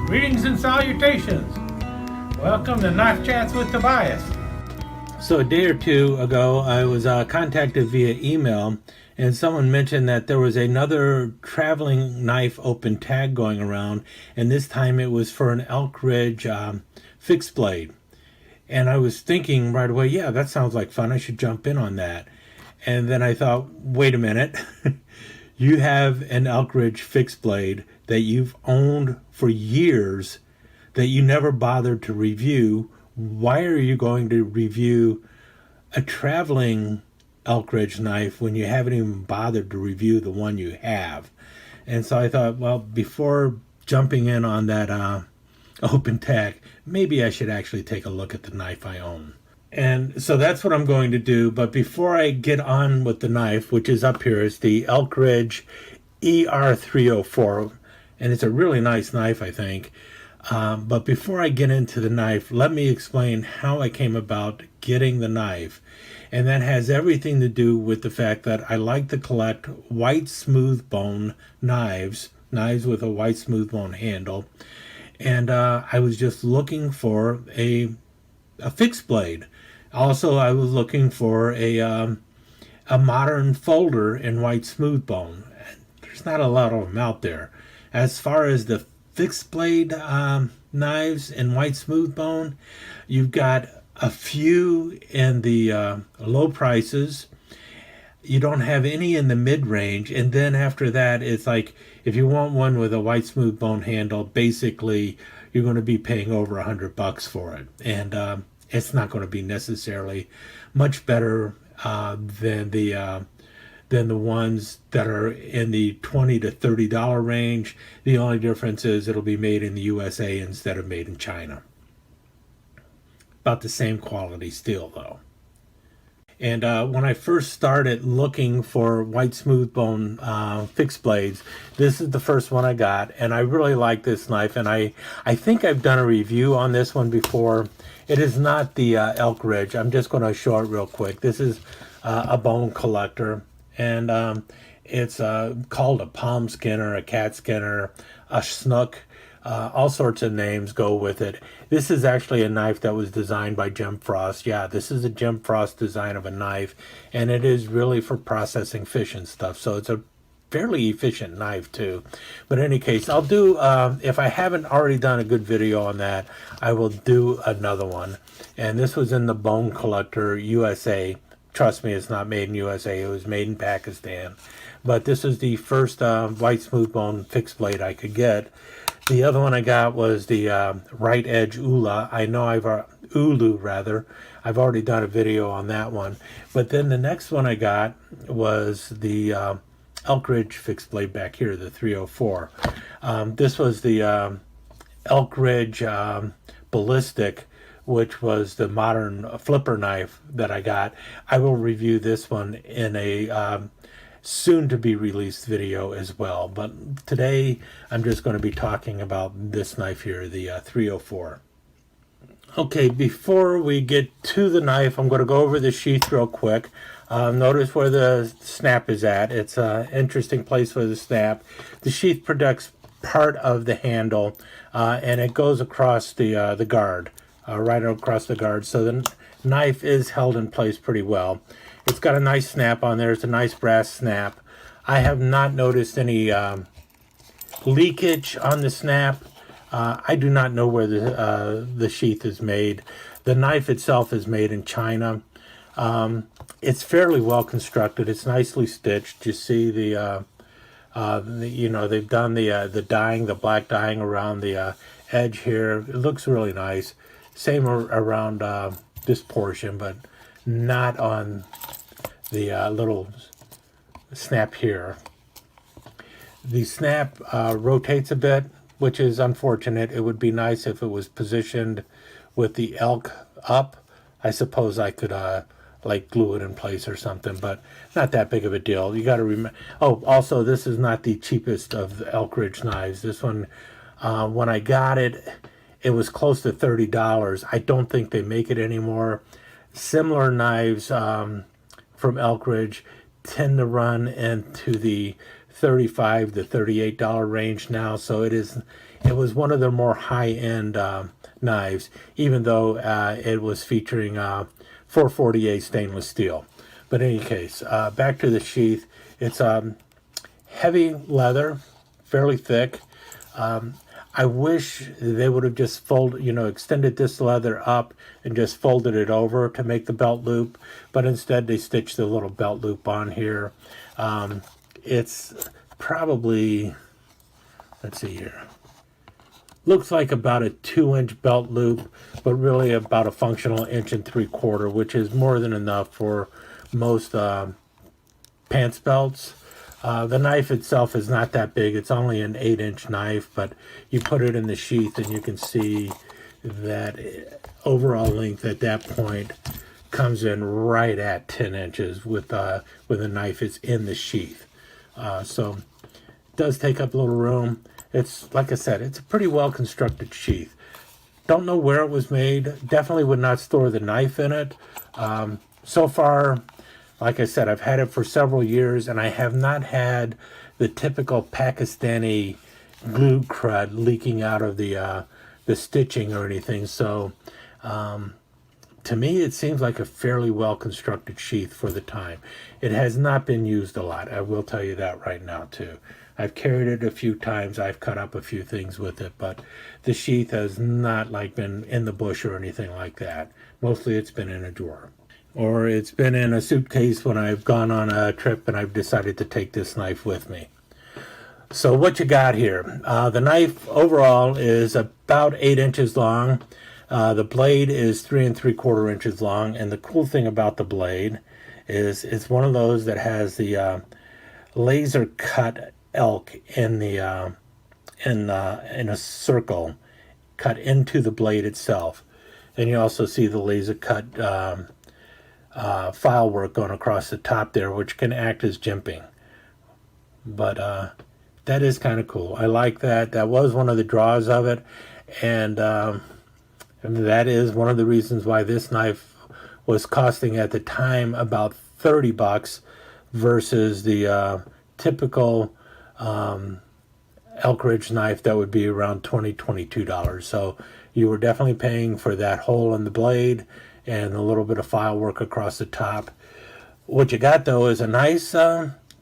Greetings and salutations. Welcome to Knife Chats with Tobias. So a day or two ago, I was contacted via email, and someone mentioned that there was another traveling knife open tag going around, and this time it was for an elk ridge fixed blade. And I was thinking right away, yeah, that sounds like fun. I should jump in on that. And then I thought, wait a minute. You have an elk ridge fixed blade that you've owned for years that you never bothered to review. Why are you going to review a traveling elk ridge knife when you haven't even bothered to review the one you have? And so I thought, well, before jumping in on that open tag, maybe I should actually take a look at the knife I own. And so that's what I'm going to do. But before I get on with the knife, which is up here, is the Elk Ridge ER304. And it's a really nice knife, I think. But before I get into the knife, let me explain how I came about getting the knife. And that has everything to do with the fact that I like to collect white smooth bone knives with a white smooth bone handle. And I was just looking for a fixed blade. Also, I was looking for a modern folder in white smooth bone. There's not a lot of them out there. As far as the fixed blade knives in white smooth bone, you've got a few in the low prices. You don't have any in the mid-range, and then after that, it's like if you want one with a white smooth bone handle, basically you're going to be paying over $100 for it, and it's not going to be necessarily much better than the ones that are in the $20 to $30 range. The only difference is it'll be made in the USA instead of made in China. About the same quality steel, though. And when I first started looking for white smooth bone fixed blades, this is the first one I got, and I really like this knife, and I think I've done a review on this one before. It is not the Elk Ridge. I'm just going to show it real quick. This is a bone collector, and it's called a palm skinner, a cat skinner, a snook. All sorts of names go with it. This is actually a knife that was designed by Jim Frost. Yeah, this is a Jim Frost design of a knife, and it is really for processing fish and stuff. So it's a fairly efficient knife too. But in any case, I'll do, if I haven't already done a good video on that, I will do another one. And this was in the Bone Collector USA. Trust me, it's not made in USA. It was made in Pakistan. But this is the first white smooth bone fixed blade I could get. The other one I got was the right edge Ulu. I know I've already done a video on that one. But then the next one I got was the Elk Ridge fixed blade back here, the 304. This was the Elk Ridge Ballistic, which was the modern flipper knife that I got. I will review this one in a soon to be released video as well, but today I'm just going to be talking about this knife here, the 304. Okay, before we get to the knife, I'm going to go over the sheath real quick. Notice where the snap is at. It's an interesting place for the snap. The sheath protects part of the handle, and it goes across the guard, right across the guard, so the knife is held in place pretty well. It's got a nice snap on there. It's a nice brass snap. I have not noticed any leakage on the snap. I do not know where the sheath is made. The knife itself is made in China. It's fairly well constructed. It's nicely stitched. You see they've done the dyeing, the black dyeing around the edge here. It looks really nice. Same around this portion, but not on the little snap here. The snap rotates a bit, which is unfortunate. It would be nice if it was positioned with the elk up. I suppose I could like glue it in place or something, but not that big of a deal. You got to remember. Oh, also, this is not the cheapest of the Elk Ridge knives. This one, when I got it, it was close to $30. I don't think they make it anymore. Similar knives from Elk Ridge tend to run into the $35 to $38 range now, so it was one of the more high-end knives, even though it was featuring 448 stainless steel. But in any case, back to the sheath. It's heavy leather, fairly thick. I wish they would have just extended this leather up and just folded it over to make the belt loop, but instead they stitched the little belt loop on here. It's probably, let's see here, looks like about a 2-inch belt loop, but really about a functional 1.75 inches, which is more than enough for most pants belts. The knife itself is not that big. It's only an 8-inch knife, but you put it in the sheath and you can see that overall length at that point comes in right at 10 inches with the knife is in the sheath. So it does take up a little room. It's, like I said, it's a pretty well constructed sheath. Don't know where it was made. Definitely would not store the knife in it. So far, like I said, I've had it for several years, and I have not had the typical Pakistani glue crud leaking out of the stitching or anything. So to me, it seems like a fairly well-constructed sheath for the time. It has not been used a lot. I will tell you that right now, too. I've carried it a few times. I've cut up a few things with it, but the sheath has not been in the bush or anything like that. Mostly it's been in a drawer. Or it's been in a suitcase when I've gone on a trip and I've decided to take this knife with me. So what you got here? The knife overall is about 8 inches long. The blade is 3 3/4 inches long, and the cool thing about the blade is it's one of those that has the laser cut elk in the in a circle cut into the blade itself, and you also see the laser cut file work going across the top there, which can act as jimping. But that is kind of cool. I like that. That was one of the draws of it, and that is one of the reasons why this knife was costing at the time about $30 versus the typical elk ridge knife that would be around $22. So you were definitely paying for that hole in the blade and a little bit of file work across the top. What you got though is a nice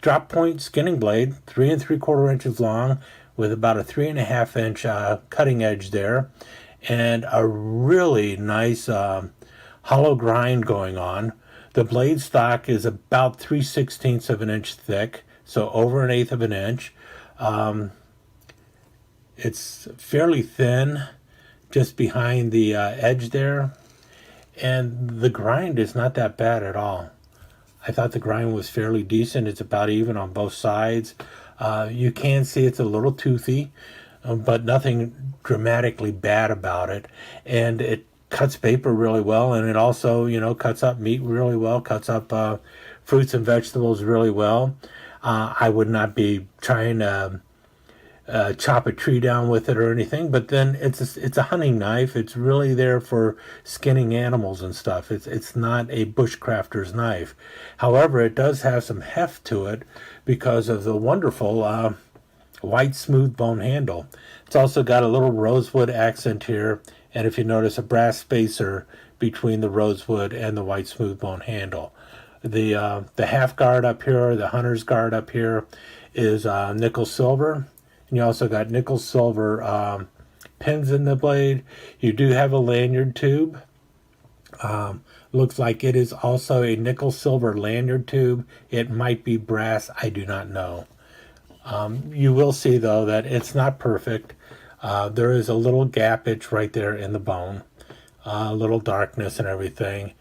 drop point skinning blade, 3 3/4 inches long, with about a 3.5 inch cutting edge there, and a really nice hollow grind going on. The blade stock is about 3/16 of an inch thick, so over 1/8 of an inch. It's fairly thin, just behind the edge there, and the grind is not that bad at all. I thought the grind was fairly decent. It's about even on both sides. You can see it's a little toothy, but nothing dramatically bad about it. And it cuts paper really well, and it also, cuts up meat really well, cuts up fruits and vegetables really well. I would not be trying to chop a tree down with it or anything, but then it's a hunting knife. It's really there for skinning animals and stuff. It's not a bushcrafter's knife. However, it does have some heft to it because of the wonderful white smooth bone handle. It's also got a little rosewood accent here, and if you notice, a brass spacer between the rosewood and the white smooth bone handle. The half guard up here, the hunter's guard up here, is nickel silver. And you also got nickel silver pins in the blade. You do have a lanyard tube. Looks like it is also a nickel silver lanyard tube. It might be brass. I do not know. You will see, though, that it's not perfect. There is a little gappage right there in the bone. A little darkness and everything.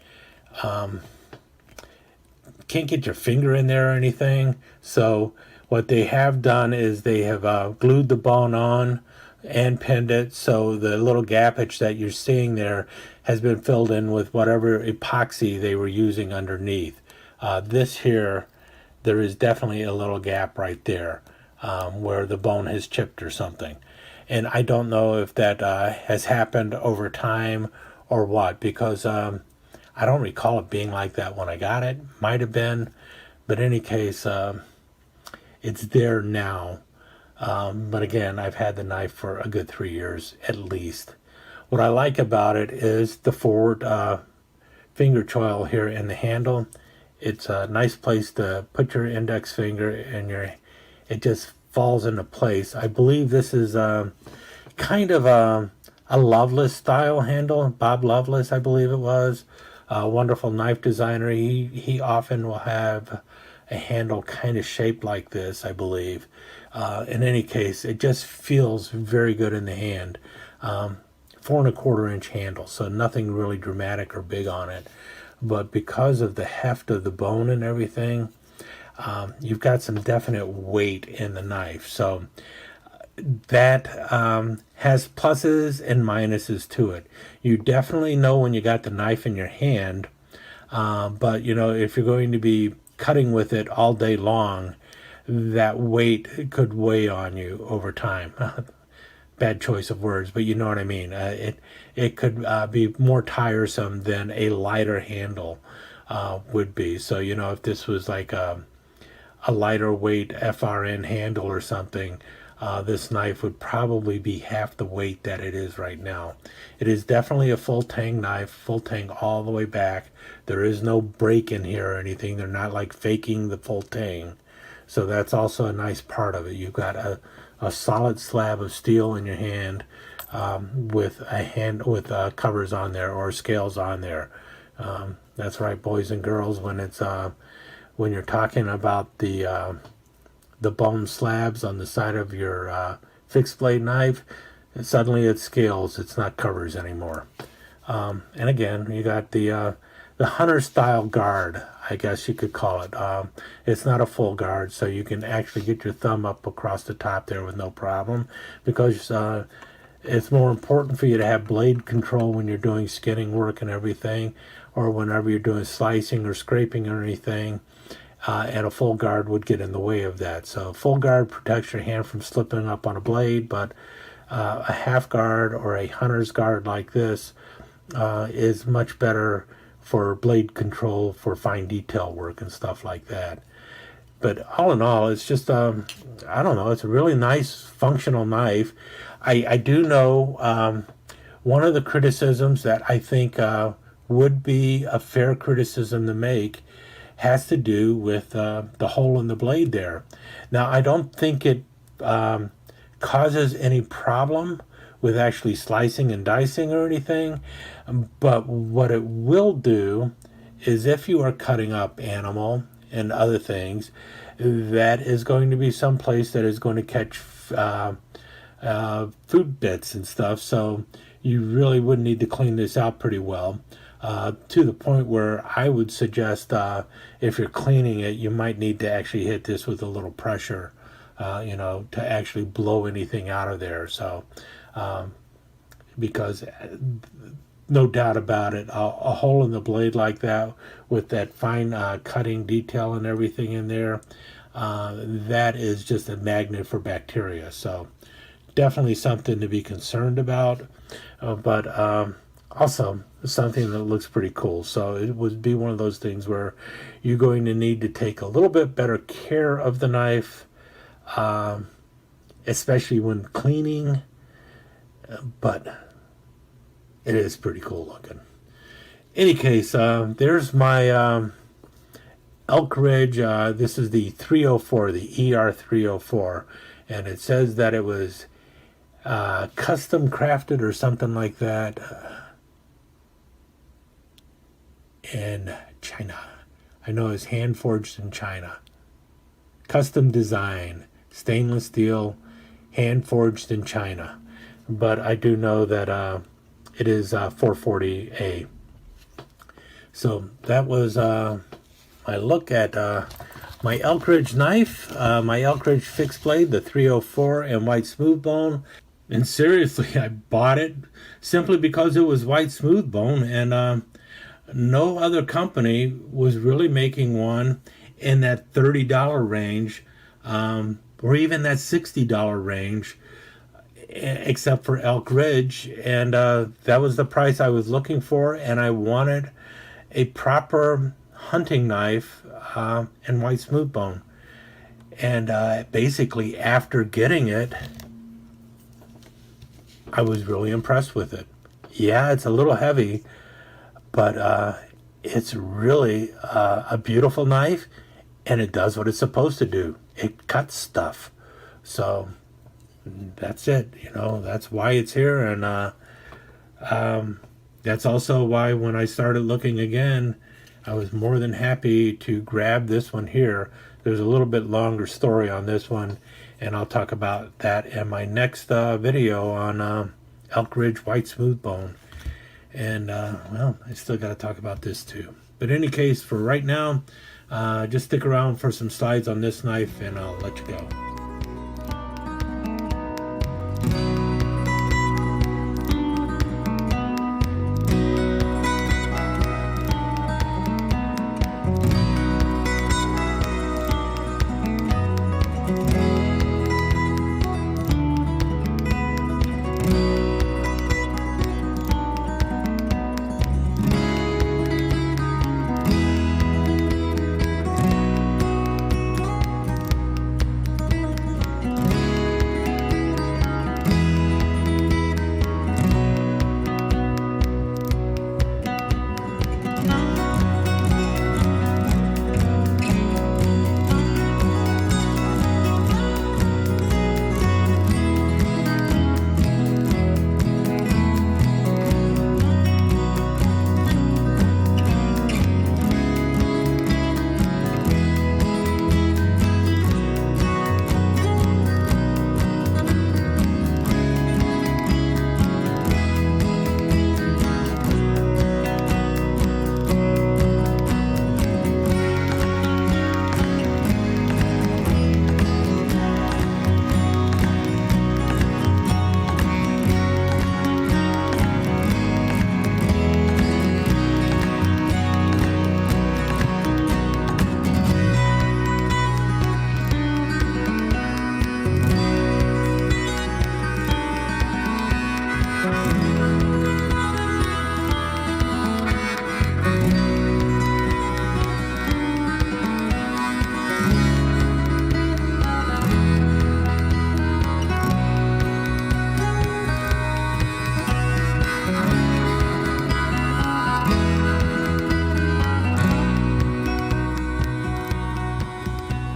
Can't get your finger in there or anything. So what they have done is they have glued the bone on and pinned it, so the little gappage that you're seeing there has been filled in with whatever epoxy they were using underneath. This here, there is definitely a little gap right there where the bone has chipped or something. And I don't know if that has happened over time or what, because I don't recall it being like that when I got it. Might have been, But in any case, it's there now. But again, I've had the knife for a good 3 years at least. What I like about it is the forward finger choil here in the handle. It's a nice place to put your index finger and it just falls into place. I believe this is kind of a Loveless style handle. Bob Loveless, I believe it was. A wonderful knife designer. He often will have a handle kind of shaped like this, I believe. In any case, it just feels very good in the hand. 4¼ inch handle, so nothing really dramatic or big on it. But because of the heft of the bone and everything, you've got some definite weight in the knife. So that has pluses and minuses to it. You definitely know when you got the knife in your hand, but you know, if you're going to be cutting with it all day long, that weight could weigh on you over time. Bad choice of words, but you know what I mean. It could be more tiresome than a lighter handle would be. So you know, if this was like a lighter weight FRN handle or something, this knife would probably be half the weight that it is right now. It is definitely a full tang knife, full tang all the way back. There is no break in here or anything. They're not like faking the full tang. So that's also a nice part of it. You've got a solid slab of steel in your hand, with covers on there or scales on there. That's right, boys and girls. When you're talking about the bone slabs on the side of your fixed blade knife, suddenly it's scales. It's not covers anymore. And again, you got the hunter style guard, I guess you could call it. It's not a full guard, so you can actually get your thumb up across the top there with no problem, because it's more important for you to have blade control when you're doing skinning work and everything, or whenever you're doing slicing or scraping or anything. And a full guard would get in the way of that. So full guard protects your hand from slipping up on a blade, but a half guard or a hunter's guard like this is much better for blade control, for fine detail work and stuff like that. But all in all, it's just, I don't know, it's a really nice functional knife. I do know one of the criticisms that I think would be a fair criticism to make has to do with the hole in the blade there. Now, I don't think it causes any problem with actually slicing and dicing or anything, but what it will do is, if you are cutting up animal and other things, that is going to be some place that is going to catch food bits and stuff, so you really would need to clean this out pretty well. To the point where I would suggest, if you're cleaning it, you might need to actually hit this with a little pressure, to actually blow anything out of there. So, because no doubt about it, a hole in the blade like that with that fine cutting detail and everything in there, that is just a magnet for bacteria. So definitely something to be concerned about, but also something that looks pretty cool. So it would be one of those things where you're going to need to take a little bit better care of the knife, especially when cleaning, but it is pretty cool looking. Any case, there's my Elk Ridge. This is the 304, the ER304, and it says that it was custom crafted or something like that in China. I know it's hand forged in China. Custom design, stainless steel, hand forged in China. But I do know that it is 440A. So that was my look at my Elk Ridge knife, my Elk Ridge fixed blade, the 304 and white smooth bone. And seriously, I bought it simply because it was white smooth bone, and no other company was really making one in that $30 range, or even that $60 range, except for Elk Ridge. And that was the price I was looking for, and I wanted a proper hunting knife and white smooth bone. And basically, after getting it, I was really impressed with it. Yeah, it's a little heavy, but it's really a beautiful knife, and it does what it's supposed to do. It cuts stuff. So that's it. That's why it's here, and that's also why when I started looking again, I was more than happy to grab this one here. There's a little bit longer story on this one, and I'll talk about that in my next video on Elk Ridge White Smooth Bone. And, well, I still got to talk about this too. But in any case, for right now, just stick around for some slides on this knife, and I'll let you go.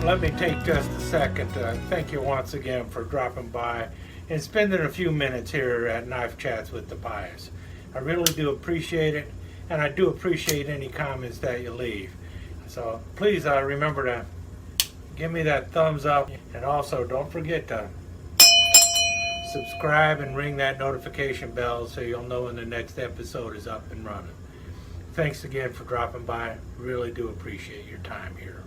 Let me take just a second to thank you once again for dropping by and spending a few minutes here at Knife Chats with Tobias. I really do appreciate it, and I do appreciate any comments that you leave. So please remember to give me that thumbs up, and also don't forget to subscribe and ring that notification bell so you'll know when the next episode is up and running. Thanks again for dropping by. Really do appreciate your time here.